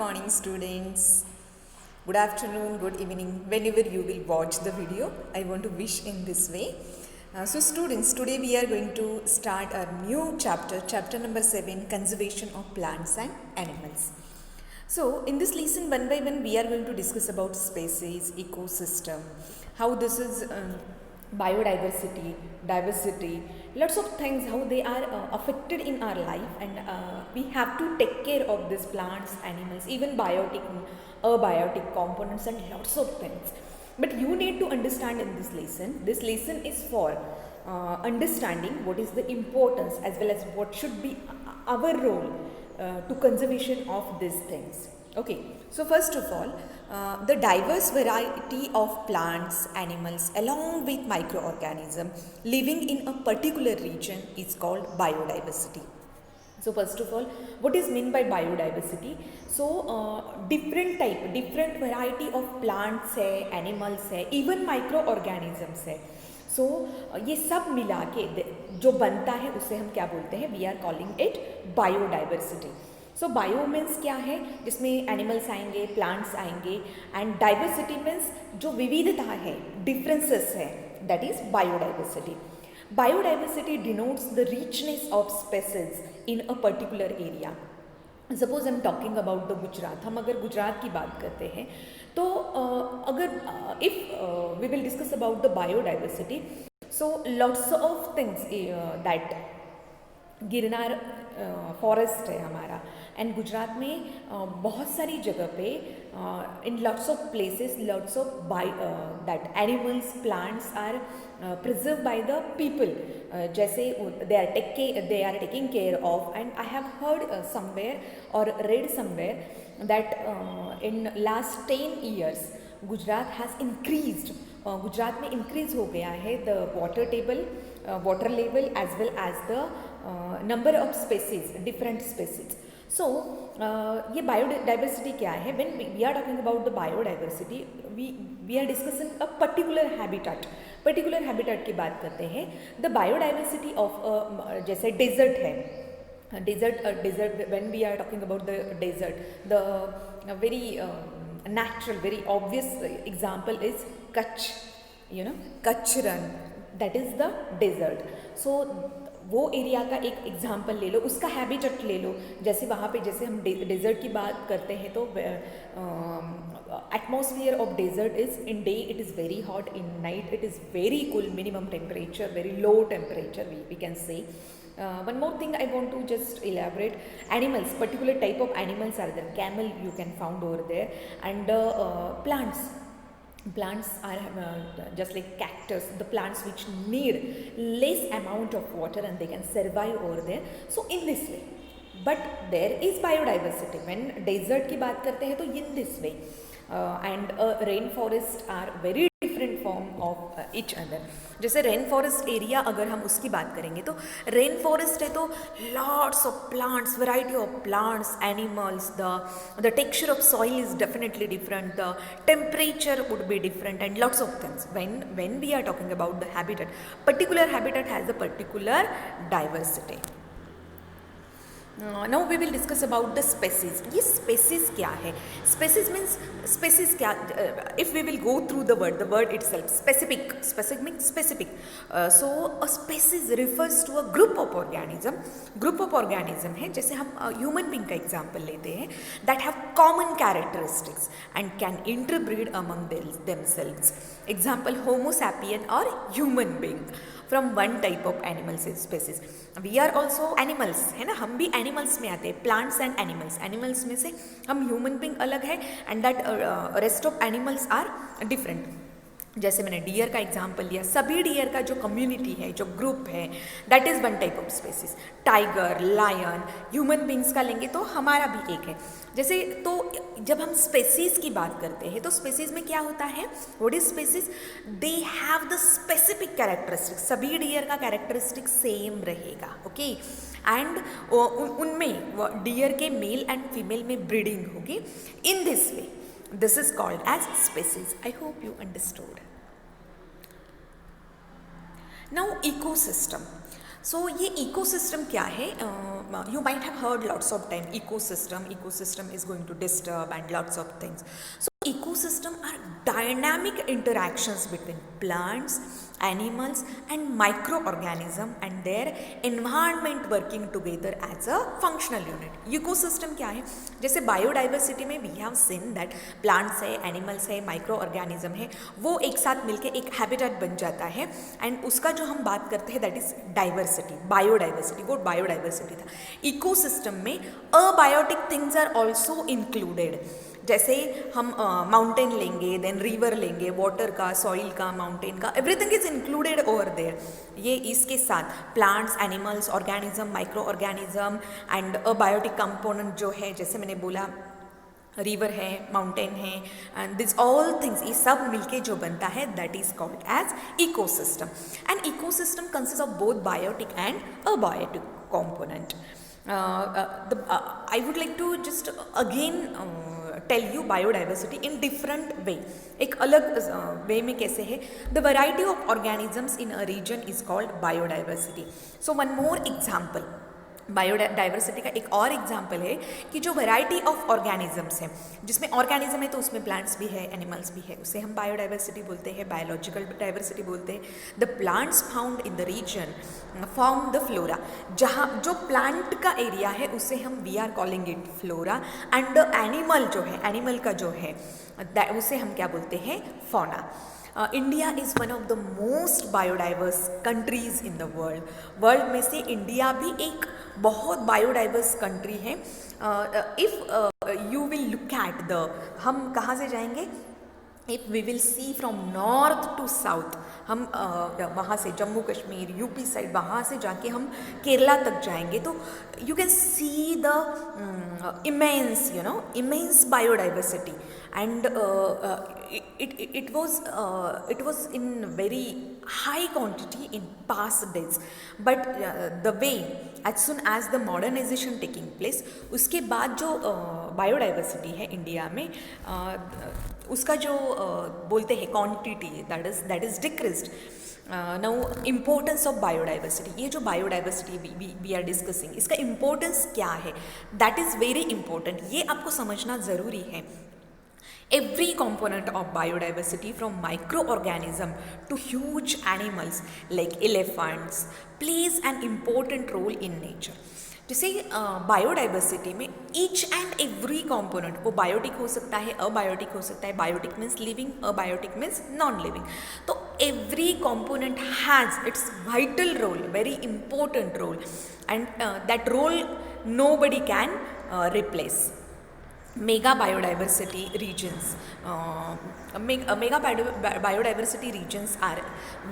morning, students. Good afternoon, good evening, whenever you will watch the video. I want to wish in this way. So students, today we are going to start our new chapter number 7, conservation of plants and animals. So in this lesson, one by one, we are going to discuss about species, ecosystem, how this is biodiversity, diversity, lots of things, how they are affected in our life, and we have to take care of these plants, animals, even biotic, abiotic components, and lots of things. But you need to understand in this lesson is for understanding what is the importance as well as what should be our role to conservation of these things. Okay, so first of all, the diverse variety of plants, animals along with microorganisms living in a particular region is called biodiversity. So first of all, what is meant by biodiversity? So different variety of plants है, animals है, even microorganisms है. सो ये सब मिला के जो बनता है उसे हम क्या बोलते हैं? We are calling it biodiversity. So bio means क्या है? जिसमें एनिमल्स आएंगे, प्लांट्स आएंगे, एंड डाइवर्सिटी मीन्स जो विविधता है, डिफरेंसेस है, that is biodiversity. Biodiversity denotes the richness of species in a particular area. Suppose I'm talking about the Gujarat. हम अगर गुजरात की बात करते हैं तो अगर if we will discuss about the biodiversity, so lots of things that Girnar forest है हमारा, एंड गुजरात में बहुत सारी जगह पे in lots of places lots of that animals plants are preserve by the people. जैसे they are taking care of, and I have heard somewhere और read somewhere that in last 10 years Gujarat has increased. Gujarat में increase हो गया है the water level as well as the number of species, different species. सो ये biodiversity क्या है? When we are talking about the biodiversity, we are discussing a particular habitat की बात करते हैं. द बायोडाइवर्सिटी ऑफ जैसे डेजर्ट है, desert when we are talking about the desert, the very natural, very obvious example is Kutch, Kutch Ran, that is the desert. So वो area का एक example ले लो, उसका हैबिटेट ले लो. जैसे वहाँ पे जैसे हम डेजर्ट की बात करते हैं तो atmosphere of desert is in day it is very hot, in night it is very cool, minimum temperature very low temperature we can say. One more thing I want to just elaborate. Animals, particular type of animals are there. Camel you can found over there, and plants are just like cactus, the plants which need less amount of water and they can survive over there. So in this way, but there is biodiversity. When desert की बात करते हैं तो in this way, and rainforests are very different form of each other. जैसे rain forest area अगर हम उसकी बात करेंगे तो रेन फॉरेस्ट है तो lots of plants, variety of plants, animals, the texture of soil is definitely different, the temperature would be different, and lots of things. when we are talking about the habitat, particular habitat has a particular diversity. Now we will discuss about the species. ये species क्या है? Species means species क्या? If we will go through the word itself, specific means specific. So a species refers to a group of organism है. जैसे हम human being का example लेते हैं, that have common characteristics and can interbreed among themselves. Example Homo sapien or human being from one type of animal species. We are also animals है ना, हम भी animals में आते हैं. plants and animals में से हम human being अलग है, and that rest of animals are different. जैसे मैंने डियर का एग्जाम्पल लिया, सभी डियर का जो कम्युनिटी है, जो ग्रुप है, that is one type of species. Tiger, lion, human beings का लेंगे तो हमारा भी एक है. जैसे तो जब हम स्पेसीज की बात करते हैं तो स्पेसीज में क्या होता है? What is species? They have the specific characteristics. सभी डियर का कैरेक्टरिस्टिक सेम रहेगा. ओके, एंड उनमें डियर के मेल एंड फीमेल में ब्रीडिंग होगी. इन this way this is called as species. I hope you understood. Now ecosystem. So ये ecosystem क्या है? You might have heard lots of time ecosystem is going to disturb and lots of things. So ecosystem are dynamic interactions between plants, animals and microorganism and their environment working together as a functional unit. Ecosystem क्या है? जैसे biodiversity में we have seen that plants है, animals है, microorganism है, वो एक साथ मिलके एक habitat बन जाता है एंड उसका जो हम बात करते हैं दैट इज डाइवर्सिटी, बायोडाइवर्सिटी. वो बायोडाइवर्सिटी था. इकोसिस्टम में abiotic things are also included. जैसे हम माउंटेन लेंगे, देन रिवर लेंगे, वाटर का, सॉइल का, माउंटेन का, everything is included over there. ये इसके साथ plants, animals, organism, micro organism and abiotic component जो है, जैसे मैंने बोला रिवर है, माउंटेन है, एंड दिस ऑल थिंग्स, ये सब मिलके जो बनता है that is called as ecosystem. And ecosystem consist of both biotic and abiotic component. I would like to just again tell you biodiversity in different way. एक अलग वे में कैसे है? The variety of organisms in a region is called biodiversity. So one more example. Biodiversity का एक और example है कि जो वैरायटी ऑफ ऑर्गेनिजम्स है, जिसमें ऑर्गेनिज्म है तो उसमें प्लांट्स भी है, एनिमल्स भी है, उसे हम बायोडाइवर्सिटी बोलते हैं, बायोलॉजिकल डाइवर्सिटी बोलते हैं. The plants found in the region form the flora. जहाँ जो प्लांट का एरिया है उसे हम we are calling it flora and the animal जो है, एनिमल का जो है उसे हम क्या बोलते हैं? Fauna. India is one of the most biodiverse countries in the world. World में से इंडिया भी एक बहुत बायोडाइवर्स कंट्री है. If you will look at the, हम कहाँ से जाएंगे? If we will see from north to south, हम वहाँ से जम्मू कश्मीर, यूपी साइड, वहाँ से जाके हम केरला तक जाएंगे तो you can see the immense biodiversity. And it was in very high quantity in past days, but the way as soon as the modernization taking place, उसके बाद जो बायोडाइवर्सिटी है इंडिया में, उसका जो बोलते हैं quantity that is decreased. Now importance of biodiversity, ये जो बायोडाइवर्सिटी वी आर डिस्कसिंग, इसका इम्पोर्टेंस क्या है? That is very important. ये आपको समझना ज़रूरी है. Every component of biodiversity from microorganism to huge animals like elephants plays an important role in nature. जैसे बायोडाइवर्सिटी में ईच एंड एवरी कंपोनेंट, वो बायोटिक हो सकता है, अबायोटिक हो सकता है. Biotic means living, abiotic means non living. तो every component has its vital role, very important role, and that role nobody can replace. Mega biodiversity regions, biodiversity regions are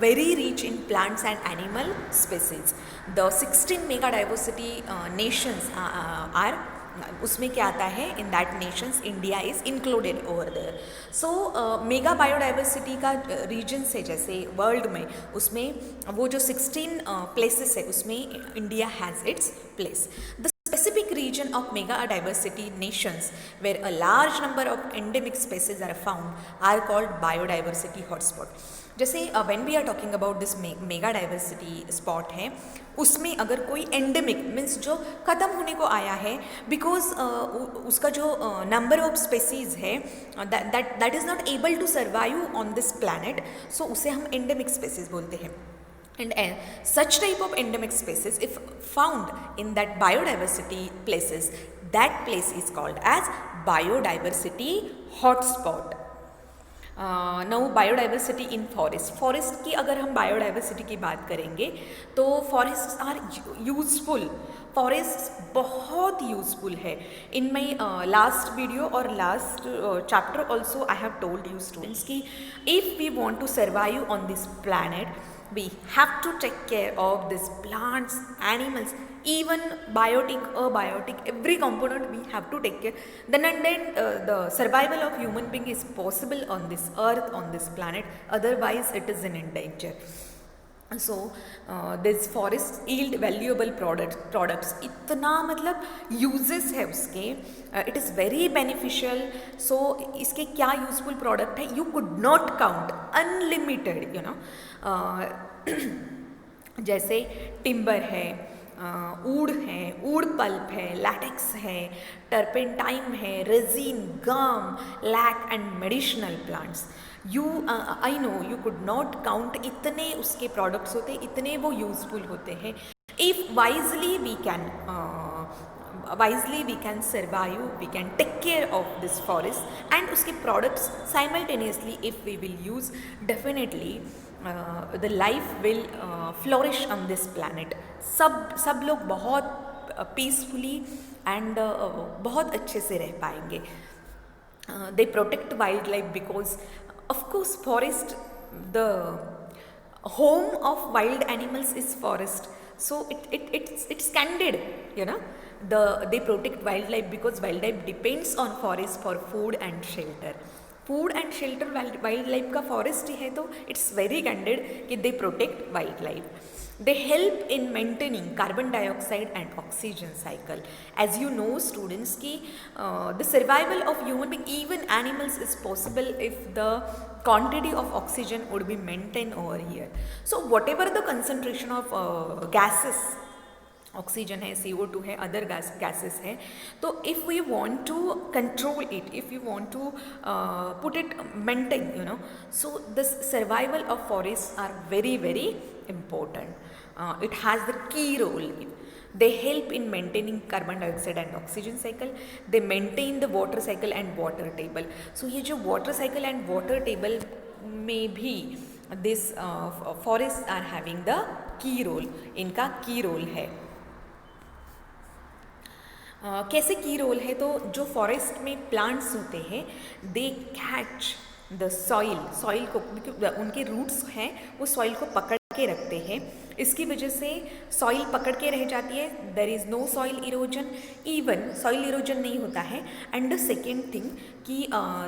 very rich in plants and animal species. The 16 mega diversity nations are, उसमें क्या आता है? In that nations India is included over there. So mega biodiversity का regions है जैसे world में, उसमें वो जो 16 प्लेसेस है उसमें India has its place. Specific region of mega diversity nations where a large number of endemic species are found are called biodiversity hotspot. जैसे when we are talking about this mega diversity spot है, उसमें अगर कोई endemic means जो ख़त्म होने को आया है because उसका जो number of species है that is not able to survive on this planet, so उसे हम endemic species बोलते हैं. And such type of endemic species, if found in that biodiversity places, that place is called as biodiversity hotspot. Now biodiversity in forest की अगर हम biodiversity की बात करेंगे तो forests are useful. फॉरेस्ट बहुत यूजफुल है. इन माई लास्ट वीडियो और last chapter also I have told you students कि if we want to survive on this planet, we have to take care of these plants, animals, even biotic, abiotic, every component we have to take care. Then the survival of human being is possible on this earth, on this planet, otherwise it is in danger. So this forest yield valuable products. इतना मतलब uses है उसके, it is very beneficial. So इसके क्या useful product है, you could not count, unlimited, you know. जैसे timber है, ऊड है, ऊड पल्प है, लैटेक्स है, टर्पेंटाइम है, resin, gum, lac and medicinal plants. You I know you could not count, इतने उसके प्रोडक्ट्स होते हैं, इतने वो यूजफुल होते हैं। If wisely we can survive, we can take care of this forest and उसके products simultaneously if we will use, definitely the life will flourish on this planet. सब लोग बहुत पीसफुली एंड बहुत अच्छे से रह पाएंगे। They protect wildlife because of course forest, the home of wild animals is forest, so it's candid, you know. They protect wildlife because wildlife depends on forest for food and shelter. Food and shelter wild life का forest ही है, तो it's very candid कि they protect wild life. They help in maintaining carbon dioxide and oxygen cycle. As you know students कि the survival of human being, even animals, is possible if the quantity of oxygen would be maintained over here. So whatever the concentration of gases, oxygen है, CO2 है, other gases है, तो if we want to control it, if you want to put it maintain, you know, so the survival of forest are very very important. It has the key role. They help in maintaining carbon dioxide and oxygen cycle. They maintain the water cycle and water table. So ये जो water cycle and water table में भी this forests are having the key role. इनका key role है। कैसे की role है, तो जो फॉरेस्ट में प्लांट्स होते हैं दे कैच द सॉइल को, उनके रूट्स हैं वो सॉइल को पकड़ के रखते हैं, इसकी वजह से सॉइल पकड़ के रह जाती है, there is no soil erosion, even soil erosion नहीं होता है। एंड द सेकेंड थिंग कि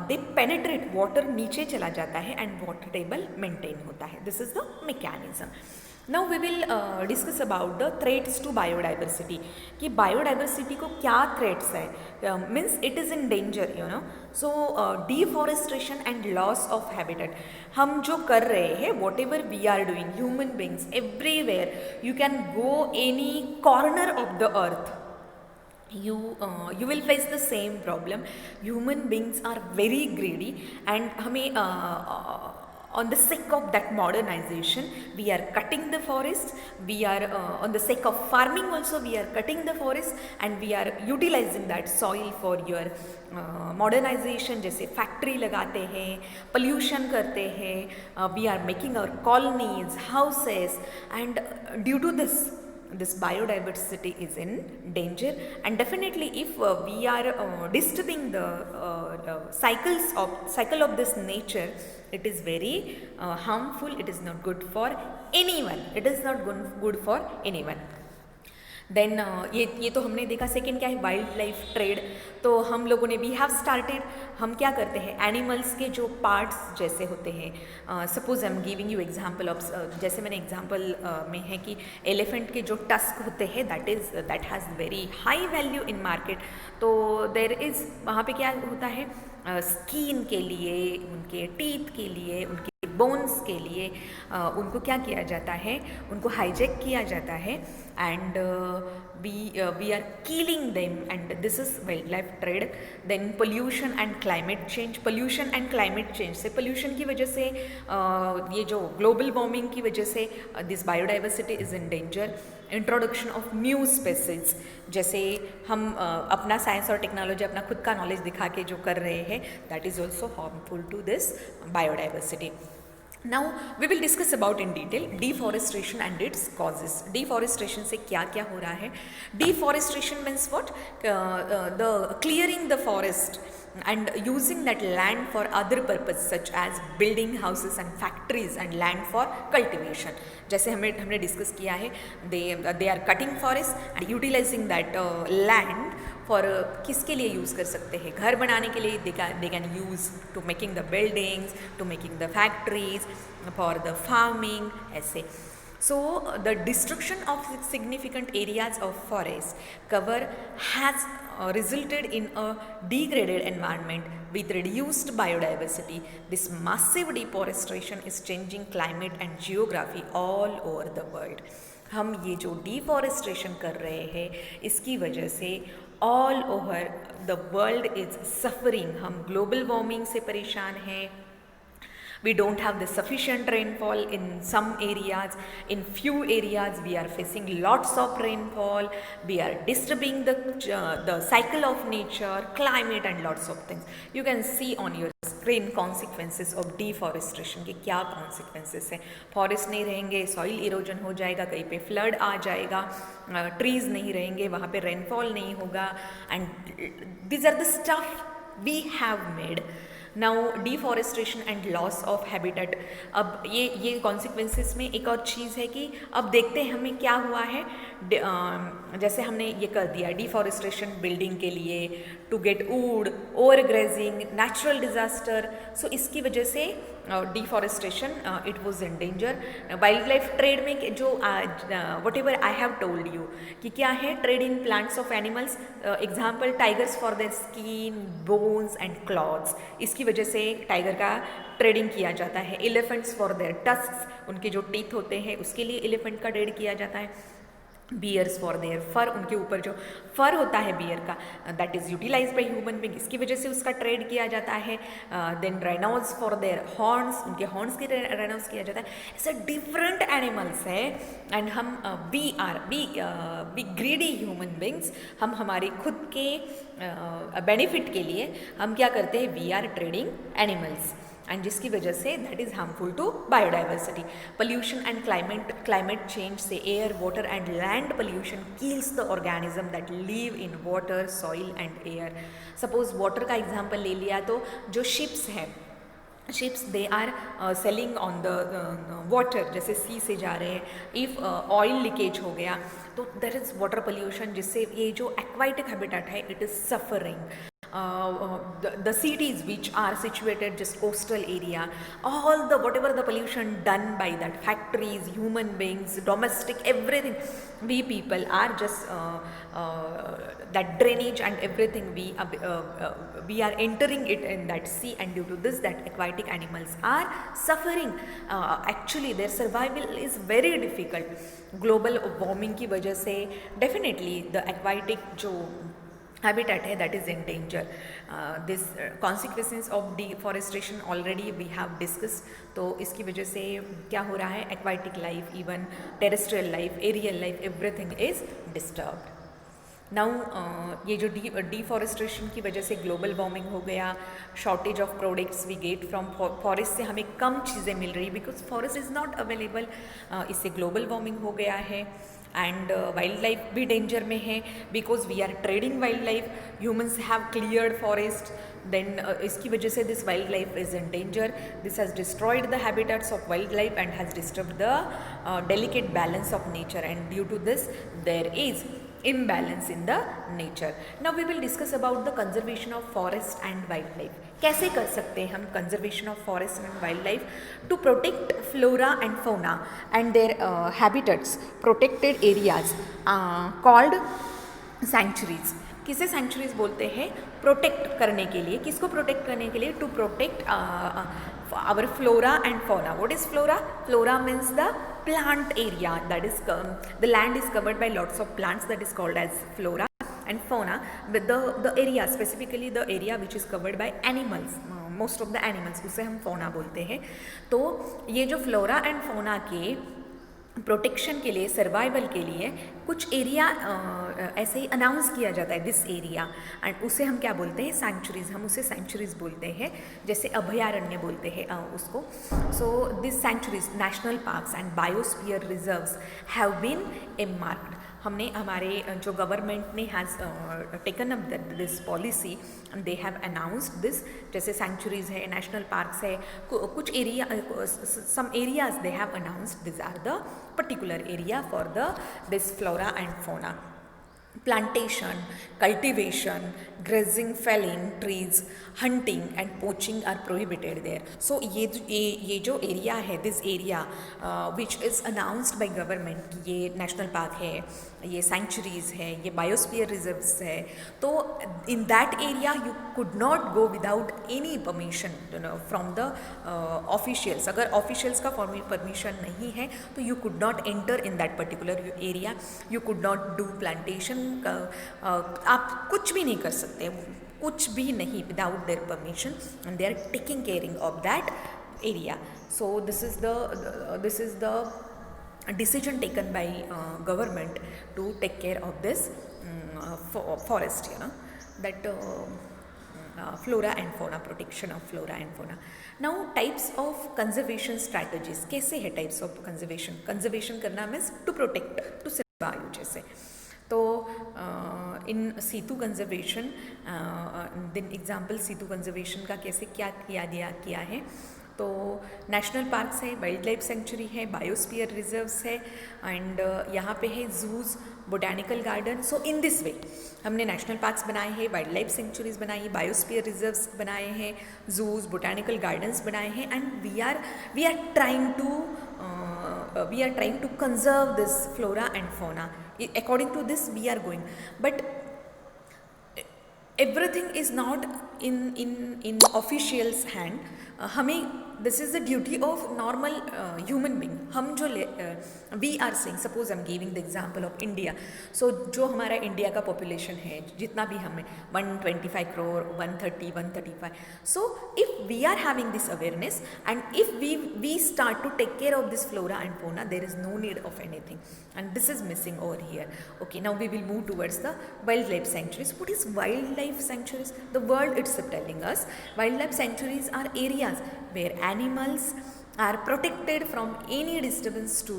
दे पेनेट्रेट, वाटर नीचे चला जाता है एंड वाटर टेबल मेंटेन होता है। This is the mechanism. Now we will discuss about the threats to biodiversity, कि biodiversity को क्या threats है, means it is in danger, you know. So deforestation and loss of habitat, हम जो कर रहे हैं, whatever we are doing, human beings everywhere, you can go any corner of the earth, you will face the same problem. Human beings are very greedy and हमें on the sake of that modernization we are cutting the forest, we are on the sake of farming also we are cutting the forest and we are utilizing that soil for your modernization, जैसे factory लगाते हैं, pollution करते हैं, we are making our colonies, houses, and due to this biodiversity is in danger. And definitely if we are disturbing the cycle of this nature, it is very harmful, it is not good for anyone, it is not good for anyone. Then ये तो हमने देखा। Second क्या है, wild life trade. तो हम लोगों ने वी हैव स्टार्टेड, हम क्या करते हैं, एनिमल्स के जो पार्ट्स जैसे होते हैं, suppose I am giving you example of, जैसे मैंने एग्जांपल में है कि एलिफेंट के जो टस्क होते हैं that has very high value in market. तो देयर इज़ वहाँ पे क्या होता है, स्किन के लिए, उनके टीथ के लिए, उनके बोन्स के लिए उनको क्या किया जाता है, उनको हाईजैक किया जाता है and we are killing them and this is wild life trade. Then pollution and climate change, pollution and climate change से, पोल्यूशन की वजह से ये जो ग्लोबल वार्मिंग की वजह से this biodiversity is in danger. Introduction of new species, जैसे हम अपना साइंस और टेक्नोलॉजी, अपना खुद का नॉलेज दिखा के जो कर रहे हैं, that is also harmful to this biodiversity. Now we will discuss about in detail deforestation and its causes. Deforestation से क्या क्या हो रहा है? Deforestation means what? The clearing the forest and using that land for other purpose such as building houses and factories and land for cultivation. जैसे हमने discuss किया है, they are cutting forest and utilizing that land for किसके लिए use कर सकते हैं, घर बनाने के लिए, they can use to making the buildings, to making the factories, for the farming, ऐसे। So the destruction of significant areas of forest cover has resulted in a degraded environment with reduced biodiversity. This massive deforestation is changing climate and geography all over the world. हम ये जो deforestation कर रहे हैं इसकी वजह से all over the world is suffering. हम ग्लोबल वार्मिंग से परेशान हैं. We don't have the sufficient rainfall in some areas. In few areas we are facing lots of rainfall. We are disturbing the cycle of nature, climate and lots of things. You can see on your screen consequences of deforestation कि क्या consequences है. Forest नहीं रहेंगे, soil erosion हो जाएगा, कहीं पे flood आ जाएगा, trees नहीं रहेंगे, वहाँ पे rainfall नहीं होगा, and these are the stuff we have made. Now deforestation and loss of habitat. अब ये कॉन्सिक्वेंसेस में एक और चीज़ है कि अब देखते हैं हमें क्या हुआ है. जैसे हमने ये कर दिया डिफॉरेस्टेशन बिल्डिंग के लिए, to get wood, over grazing, natural disaster. So इसकी वजह से deforestation it was in danger. Wild life trade में जो what ever I have told you कि क्या है trade in plants of animals. Example tigers for their skin, bones and clothes. इसकी वजह से टाइगर का ट्रेडिंग किया जाता है. एलिफेंट्स फॉर देयर टस्क्स, उनके जो टीथ होते हैं उसके लिए एलिफेंट का ट्रेड किया जाता है. बियर्स फॉर देयर फर, उनके ऊपर जो फर होता है बियर का, that is utilize by human being, इसकी वजह से उसका ट्रेड किया जाता है. Then rhinos for their horns, उनके हॉर्न्स के राइनोज किया जाता है. ऐसे डिफरेंट एनिमल्स है. एंड हम वी ग्रीडी ह्यूमन बींग्स, हम हमारे खुद के बेनिफिट के लिए हम क्या करते हैं, we are trading animals, and जिसकी वजह से that is harmful to biodiversity. Pollution and climate change से air, water and land pollution kills the organism that live in water, soil and air. Suppose water का example ले लिया तो जो ships हैं, ships they are sailing on the water, जैसे sea से जा रहे हैं. इफ़ ऑयल लीकेज हो गया तो देयर इज़ वाटर पोल्यूशन, जिससे ये जो एक्वाटिक हैबिटेट है it is suffering. The cities which are situated just coastal area, all the whatever the pollution done by that factories, human beings, domestic, everything, we people are just that drainage and everything we are entering it in that sea, and due to this that aquatic animals are suffering. Actually their survival is very difficult. Global warming की वजह से definitely the aquatic जो habitat है that is in danger. This consequences of deforestation already we have discussed. तो इसकी वजह से क्या हो रहा है, aquatic life, even terrestrial life, aerial life, everything is disturbed. Now ये जो डिफॉरेस्टेशन की वजह से ग्लोबल वार्मिंग हो गया, shortage of products we get from forest से हमें कम चीज़ें मिल रही because forest is not available. इससे ग्लोबल वार्मिंग हो गया है. एंड वाइल्ड लाइफ भी डेंजर में है because we are trading wild life. Humans have cleared forest, then इसकी वजह से this wild life is in danger. This has destroyed the habitats of wild life and has disturbed the delicate balance of nature, and due to this there is imbalance in the nature. Now we will discuss about the conservation of forest and wildlife. कैसे कर सकते हैं हम conservation of forest and wildlife to protect flora and fauna and their habitats, protected areas called sanctuaries. किसे sanctuaries बोलते हैं, protect करने के लिए. किसको प्रोटेक्ट करने के लिए, to protect our flora and fauna. What is flora? Flora means the plant area, that is the land is covered by lots of plants, that is called as flora. And fauna, with the area, specifically the area which is covered by animals, most of the animals, उसे हम fauna बोलते हैं. तो ये जो flora and fauna के protection के लिए, सर्वाइवल के लिए कुछ एरिया ऐसे ही अनाउंस किया जाता है, दिस एरिया, एंड उसे हम क्या बोलते हैं, सैंक्चुरीज. हम उसे सैंक्चुरीज बोलते हैं, जैसे अभयारण्य बोलते हैं उसको. So this sanctuaries, national parks and biosphere reserves have been earmarked. हमने हमारे जो गवर्नमेंट ने has taken up this policy, they have announced this. जैसे सैंक्चुरीज है, नेशनल पार्क्स है, कुछ area, some areas they have announced this are the particular area for the this flora and fauna. Plantation, cultivation, grazing, felling trees, hunting and poaching are prohibited there. So ये जो area है, this area which is announced by government कि ये national park है, ये sanctuaries है, ये biosphere reserves है, तो in that area you could not go without any permission, you know, from the officials. अगर officials का permission नहीं है तो you could not enter in that particular area, you could not do plantation, आप कुछ भी नहीं कर सकते, कुछ भी नहीं without their permission, and they are taking caring of that area. So this is the decision taken by government to take care of this forest, you know, that flora and fauna, protection of flora and fauna. Now types of conservation strategies. कैसे है types of conservation करना means to protect, to survive जैसे. तो in situ conservation, दिन example situ conservation का कैसे क्या किया है, तो नेशनल पार्क्स है, वाइल्ड लाइफ सेंचुरी है, बायोस्फीयर रिजर्व्स है, एंड यहाँ पे है zoos, botanical garden. So in this way हमने नेशनल पार्क्स बनाए हैं, वाइल्ड लाइफ सेंचुरीज बनाई है, बायोस्फीयर रिजर्व्स बनाए हैं, जूज, बोटैनिकल गार्डन्स बनाए हैं, and we are trying to conserve this flora and fauna. According to this we are going, but everything is not in officials hand. हमें this is the duty of normal human being. हम जो we are saying, suppose I'm giving the example of India. So जो हमारा India का population है, जितना भी हमें 125 crore, 130, 135. So if we are having this awareness and if we start to take care of this flora and fauna, there is no need of anything, and this is missing over here. Okay, now we will move towards the wildlife sanctuaries. What is wildlife sanctuaries? The word itself telling us wildlife sanctuaries are areas where animals are protected from any disturbance to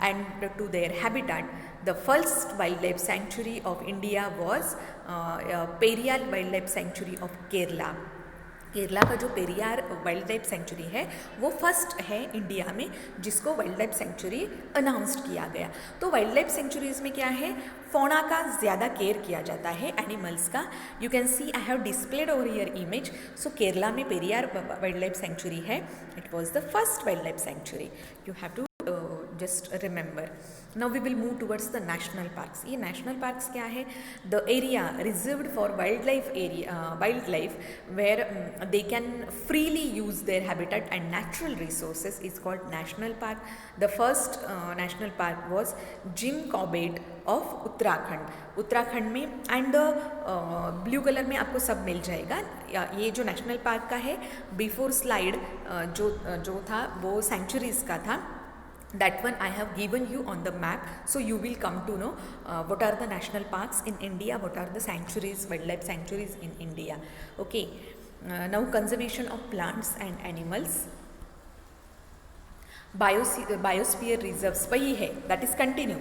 and to their habitat. The first wildlife sanctuary of India was Periyar Wildlife Sanctuary of Kerala. Kerala का जो Periyar wild life sanctuary है वो first है India में जिसको wild life century announced किया गया. तो वाइल्ड लाइफ सेंचुरीज में क्या है, फौना का ज़्यादा केयर किया जाता है, एनिमल्स का. You can see I have displayed over here image. So Kerala में पेरियार वाइल्ड लाइफ सेंचुरी है. It was the first wild life sanctuary. You have to just remember. Now we will move towards the national parks. ये national parks क्या है? The area reserved for wildlife where they can freely use their habitat and natural resources is called national park. The first national park was Jim Corbett of Uttarakhand में, and blue colour में आपको सब मिल जाएगा. ये जो national park का है, before slide जो था वो सेंचुरीज का था. That one I have given you on the map, so you will come to know what are the national parks in India, what are the sanctuaries, wildlife sanctuaries in India. Okay, now conservation of plants and animals. Biosphere reserves वही है, that is continue.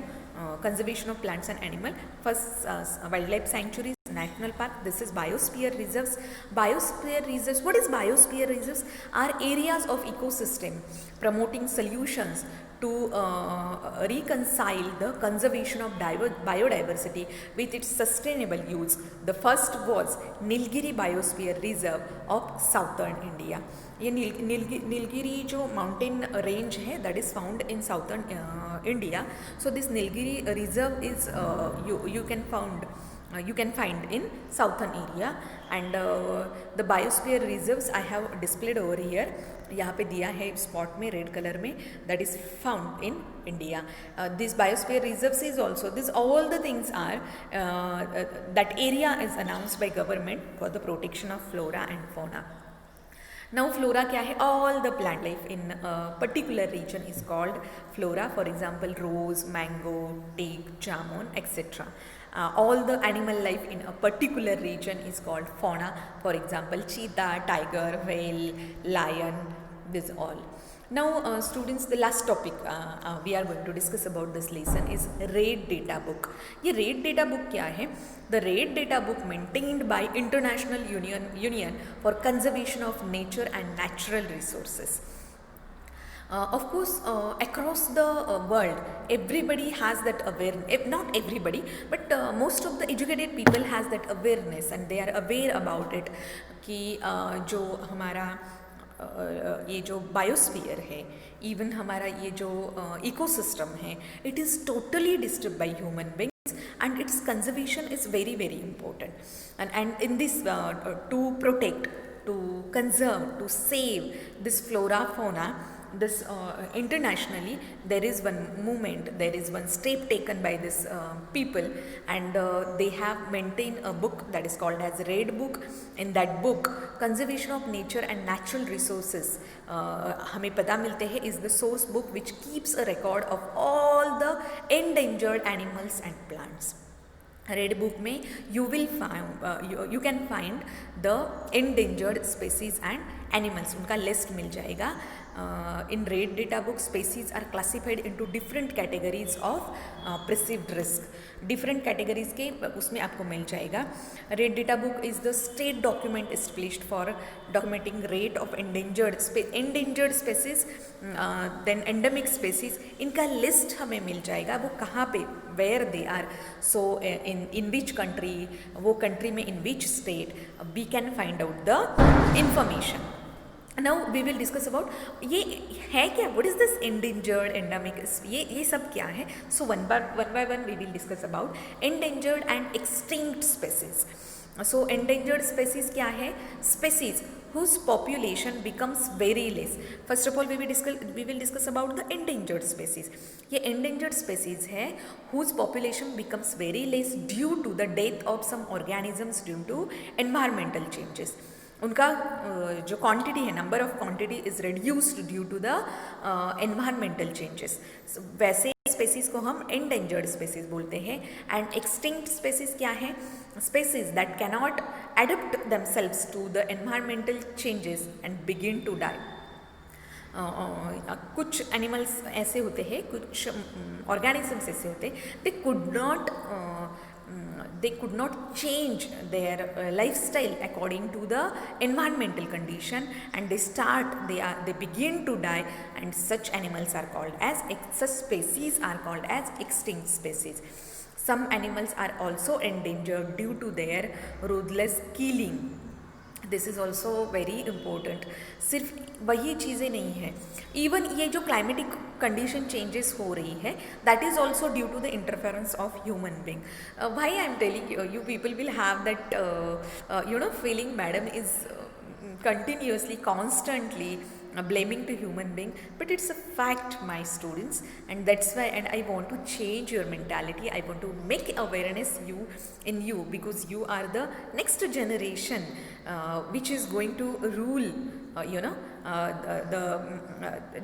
Conservation of plants and animal. First wildlife sanctuaries, national park. This is biosphere reserves. Biosphere reserves, what is biosphere reserves? Are areas of ecosystem promoting solutions to reconcile the conservation of biodiversity with its sustainable use. The first was Nilgiri Biosphere Reserve of Southern India. ये नीलगिरी जो mountain range है that is found in southern India. So this Nilgiri reserve is you can find in southern area, and the biosphere reserves I have displayed over here. यहाँ पे दिया है spot में red colour में, that is found in India. This biosphere reserves is also, this all the things are that area is announced by government for the protection of flora and fauna. Now flora क्या है? All the plant life in a particular region is called flora. For example, rose, mango, teak, jamun, etc. All the animal life in a particular region is called fauna. For example, cheetah, tiger, whale, lion, this all. Now students, the last topic we are going to discuss about this lesson is RAID data book. ये RAID data book क्या है? The RAID data book maintained by International Union for Conservation of Nature and Natural Resources. Of course, across the world, everybody has that awareness. Not everybody, but most of the educated people has that awareness, and they are aware about it. कि जो हमारा ये जो biosphere है, even हमारा ये जो ecosystem है, it is totally disturb by human being, and its conservation is very very important, and in this to protect, to conserve, to save this flora fauna, this internationally there is one movement, there is one step taken by this people, and they have maintained a book that is called as Red Book. In that book, conservation of nature and natural resources हमें पता मिलते हैं is the source book which keeps a record of all the endangered animals and plants. Red book में you will you can find the endangered species and animals, उनका list मिल जाएगा. In red data book species are classified into different categories of perceived risk. Different categories के उसमें आपको मिल जाएगा. Red data book is the state document established for documenting rate of endangered species, then endemic species. इनका list हमें मिल जाएगा, वो कहाँ पे, where they are, so in which country, वो country में in which state, we can find out the information. Now we will discuss about ये है क्या, what is this endangered, endemic, ये सब क्या है. So one by one we will discuss about endangered and extinct species. So endangered species क्या है, species whose population becomes very less. First of all we will discuss about the endangered species. ये endangered species है whose population becomes very less due to the death of some organisms due to environmental changes. उनका जो quantity है, number of quantity is reduced due to the environmental changes. वैसे species को हम endangered species बोलते हैं. And extinct species क्या है, species that cannot adapt themselves to the environmental changes and begin to die. कुछ एनिमल्स ऐसे होते हैं, कुछ ऑर्गेनिजम्स ऐसे होते हैं, they could not change their lifestyle according to the environmental condition, and they begin to die, and such animals are called as, such species are called as extinct species. Some animals are also endangered due to their ruthless killing. This is also very important. सिर्फ वही चीज़ें नहीं हैं, even ये जो climatic condition changes हो रही है, that is also due to the interference of human being. Why I am telling you people will have that feeling, madam is continuously, constantly blaming to human being, but it's a fact, my students, and that's why, and I want to change your mentality. I want to make awareness in you, because you are the next generation which is going to rule. The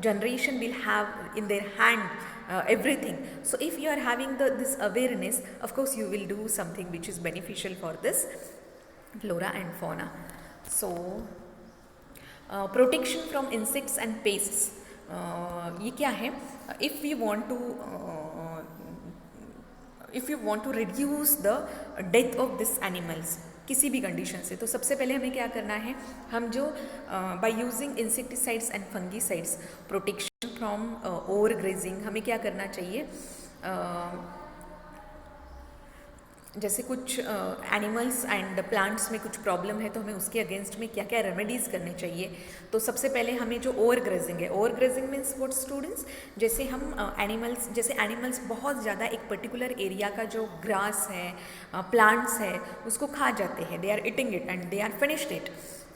generation will have in their hand everything. So if you are having this awareness, of course you will do something which is beneficial for this flora and fauna. So protection from insects and pests, ये क्या है. If you want to reduce the death of this animals किसी भी condition से, तो सबसे पहले हमें क्या करना है, हम जो by using insecticides and fungicides, protection from over grazing, हमें क्या करना चाहिए. जैसे कुछ एनिमल्स एंड प्लांट्स में कुछ प्रॉब्लम है, तो हमें उसके अगेंस्ट में क्या क्या रेमेडीज़ करने चाहिए. तो सबसे पहले हमें जो ओवर ग्रेजिंग है, over grazing means what students, जैसे हम एनिमल्स बहुत ज़्यादा एक पर्टिकुलर एरिया का जो ग्रास है, प्लांट्स है, उसको खा जाते हैं, they are eating it and they are finished it.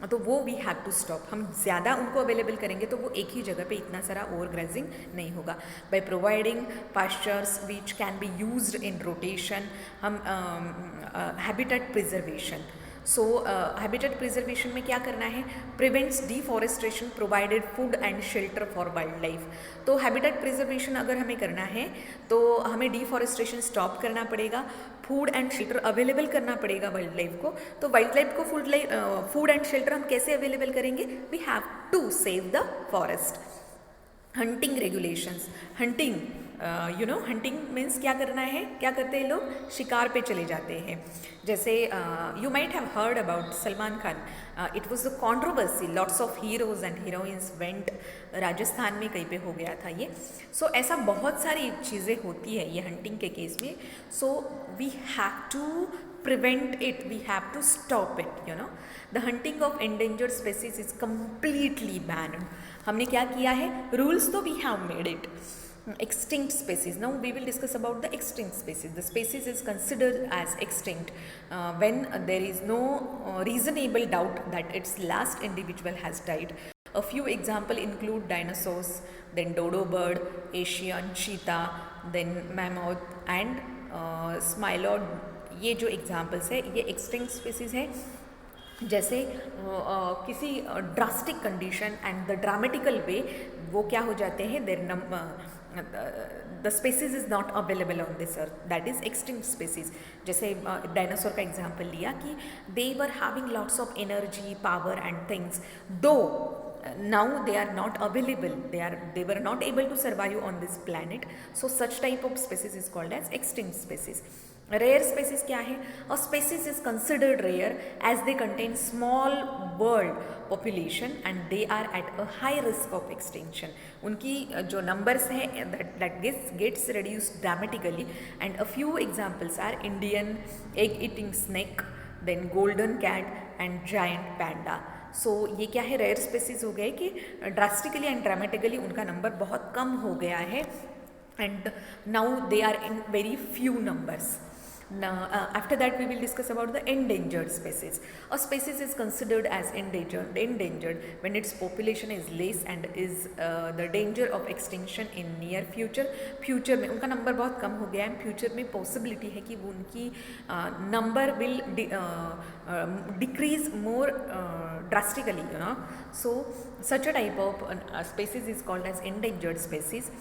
तो वो वी हैव टू स्टॉप. हम ज़्यादा उनको अवेलेबल करेंगे तो वो एक ही जगह पे इतना सारा ओवर ग्रेजिंग नहीं होगा. By providing pastures which can be used in rotation, हम हैबिटेट प्रिजर्वेशन. सो हैबिटेट प्रिजर्वेशन में क्या करना है, prevents deforestation, provided food and shelter for wild life. तो हैबिटेट प्रिजर्वेशन अगर हमें करना है तो हमें डिफॉरेस्टेशन स्टॉप करना पड़ेगा, फूड एंड शेल्टर अवेलेबल करना पड़ेगा वाइल्ड लाइफ को. तो वाइल्ड लाइफ को फूड एंड शेल्टर हम कैसे अवेलेबल करेंगे, we have to save the forest. Hunting regulations, hunting hunting means क्या करना है, क्या करते हैं लोग, शिकार पे चले जाते हैं. जैसे you might have heard about Salman Khan. It was a controversy, lots of heroes and heroines went, Rajasthan में कहीं पे हो गया था ये. सो ऐसा बहुत सारी चीज़ें होती है ये हंटिंग के केस में. So we have to prevent it, we have to stop it. The hunting of endangered species is completely banned. हमने क्या किया है, rules तो we have made it. Extinct species, now we will discuss about the extinct species. The species is considered as extinct when there is no reasonable doubt that its last individual has died. A few examples include dinosaurs, then dodo bird, Asian cheetah, then mammoth and smilod. ये जो examples है ये extinct species है. जैसे किसी drastic condition and the dramatical way वो क्या हो जाते हैं, there the species is not available on this earth, that is extinct species. जैसे डायनासोर का एग्जाम्पल लिया कि they were having lots of energy, power and things, though now they are not available, they were not able to survive on this planet. So such type of species is called as extinct species. Rare species क्या है, a species is considered rare as they contain small world population and they are at a high risk of extinction. उनकी जो numbers है that gets reduced dramatically, and a few examples are Indian egg eating snake, then golden cat and giant panda. सो ये क्या है, rare species हो गए कि drastically and dramatically उनका नंबर बहुत कम हो गया है and now they are in very few numbers. After that we will discuss about the endangered species. A species is considered as endangered when its population is less and is the danger of extinction in near future. Future में उनका number बहुत कम हो गया है, future में possibility है कि वो उनकी number will decrease more drastically. So such a type of species is called as endangered species.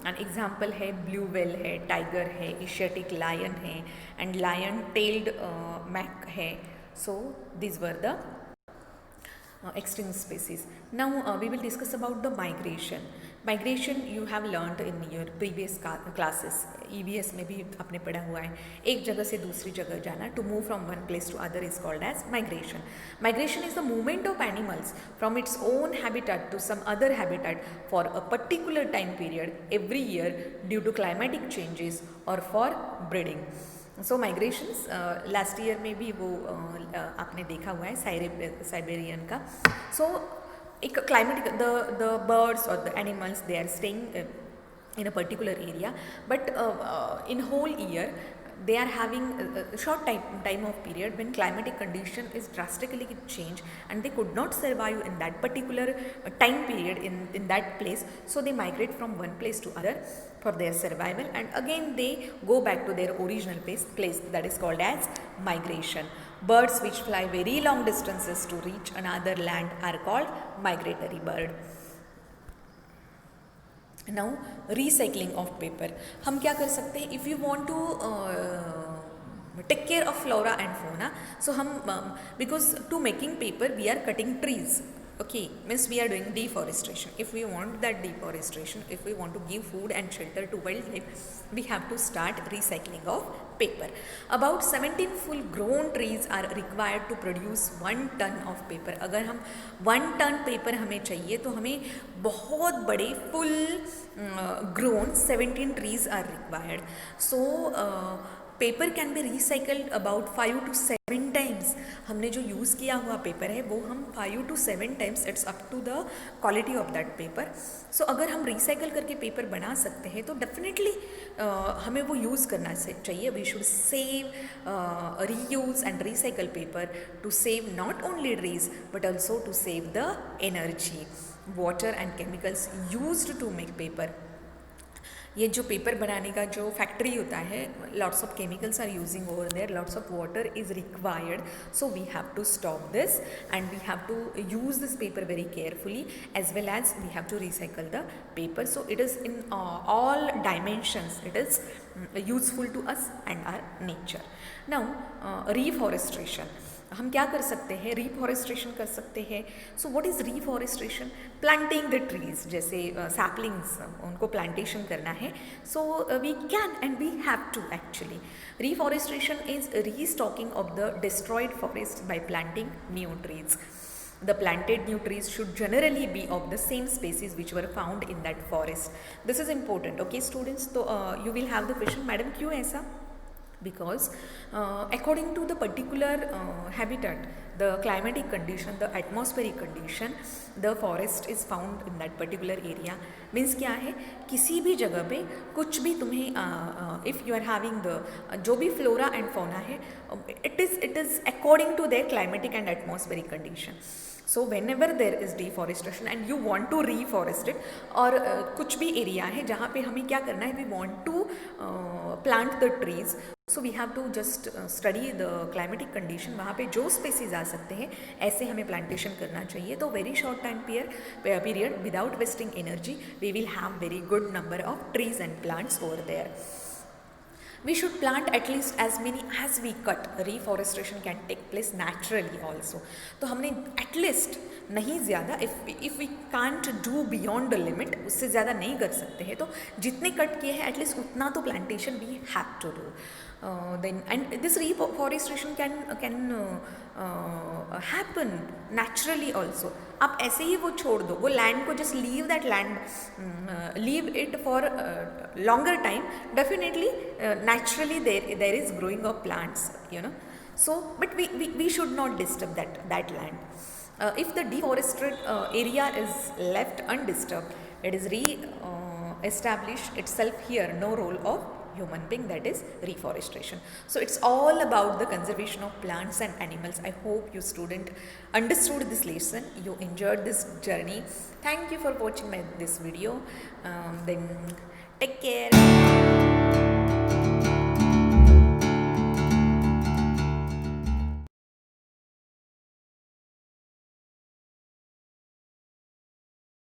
An example है ब्लू वेल है, टाइगर है, एशियाटिक लायन है एंड लायन टेल्ड मैक है. So this were the extinct species. Now we will discuss about the migration. Migration you have learned in your previous classes. EVS में भी आपने पढ़ा हुआ है, एक जगह से दूसरी जगह जाना, to move from one place to other is called as migration. Migration is the movement of animals from its own habitat to some other habitat for a particular time period every year due to climatic changes or for breeding. So migrations last year में भी वो आपने देखा हुआ है Siberian का. So एक climatic the birds और the animals they are staying in a particular area, but in whole year they are having a short time of period when climatic condition is drastically changed and they could not survive in that particular time period in that place. So they migrate from one place to other for their survival and again they go back to their original place that is called as migration. Birds which fly very long distances to reach another land are called migratory bird. Now recycling of paper. हम क्या कर सकते हैं, if you want to take care of flora and fauna, so हम because to making paper we are cutting trees. Okay, means we are doing deforestation. If we want that deforestation, if we want to give food and shelter to wildlife, we have to start recycling of paper. About 17 full grown trees are required to produce 1 ton of paper. अगर हम 1 ton paper हमें चाहिए तो हमें बहुत बड़े full grown 17 trees are required. So paper can be recycled about 5 to 7 times. हमने जो यूज़ किया हुआ पेपर है वो हम 5 to 7 times, it's up to the quality of that paper. So अगर हम रिसाइकल करके पेपर बना सकते हैं तो डेफिनेटली हमें वो यूज़ करना चाहिए. We should save, reuse and recycle paper to save not only trees but also to save the energy, water and chemicals used to make paper. ये जो पेपर बनाने का जो फैक्ट्री होता है, lots of chemicals are using over there, lots of water is required. So we have to stop this and we have to use this paper very carefully as well as we have to recycle the paper. So it is in all dimensions it is useful to us and our nature. Now reforestation. हम क्या कर सकते हैं, रिफॉरेस्ट्रेशन कर सकते हैं. So what is reforestation? Planting the trees, जैसे saplings उनको प्लांटेशन करना है. So we can and we have to actually. Reforestation is restocking of the destroyed forest by planting new trees. The planted new trees should generally be of the same species which were found in that forest. This is important, okay students? So you will have the question, madam क्यों ऐसा? Because according to the particular habitat, the climatic condition, the atmospheric condition, the forest is found in that particular area. Means क्या है, किसी भी जगह पे कुछ भी तुम्हें if you are having the जो भी flora and fauna है, it is according to their climatic and atmospheric condition. So whenever there is deforestation and you want to reforest it, और कुछ भी एरिया है जहाँ पे हमें क्या करना है, we want to plant the trees. So we have to just study the climatic condition. वहाँ पे जो species आ सकते हैं ऐसे हमें plantation करना चाहिए. तो very short time period without wasting energy, we will have very good number of trees and plants over there. We should plant at least as many as we cut. Reforestation can take place naturally also. तो हमने at least, नहीं ज़्यादा, if we can't do beyond the limit, उससे ज़्यादा नहीं कर सकते हैं, तो जितने कट किए हैं एटलीस्ट उतना तो plantation we have to do. Then and this reforestation can happen naturally also. आप ऐसे ही वो छोड़ दो, वो लैंड को just leave that land, leave it for longer time, definitely naturally there is growing of plants, you know. So but we should not disturb that land. If the deforested area is left undisturbed, it is established itself here, no role of human being, that is reforestation. So it's all about the conservation of plants and animals. I hope you student understood this lesson, you enjoyed this journey. Thank you for watching this video. Then take care.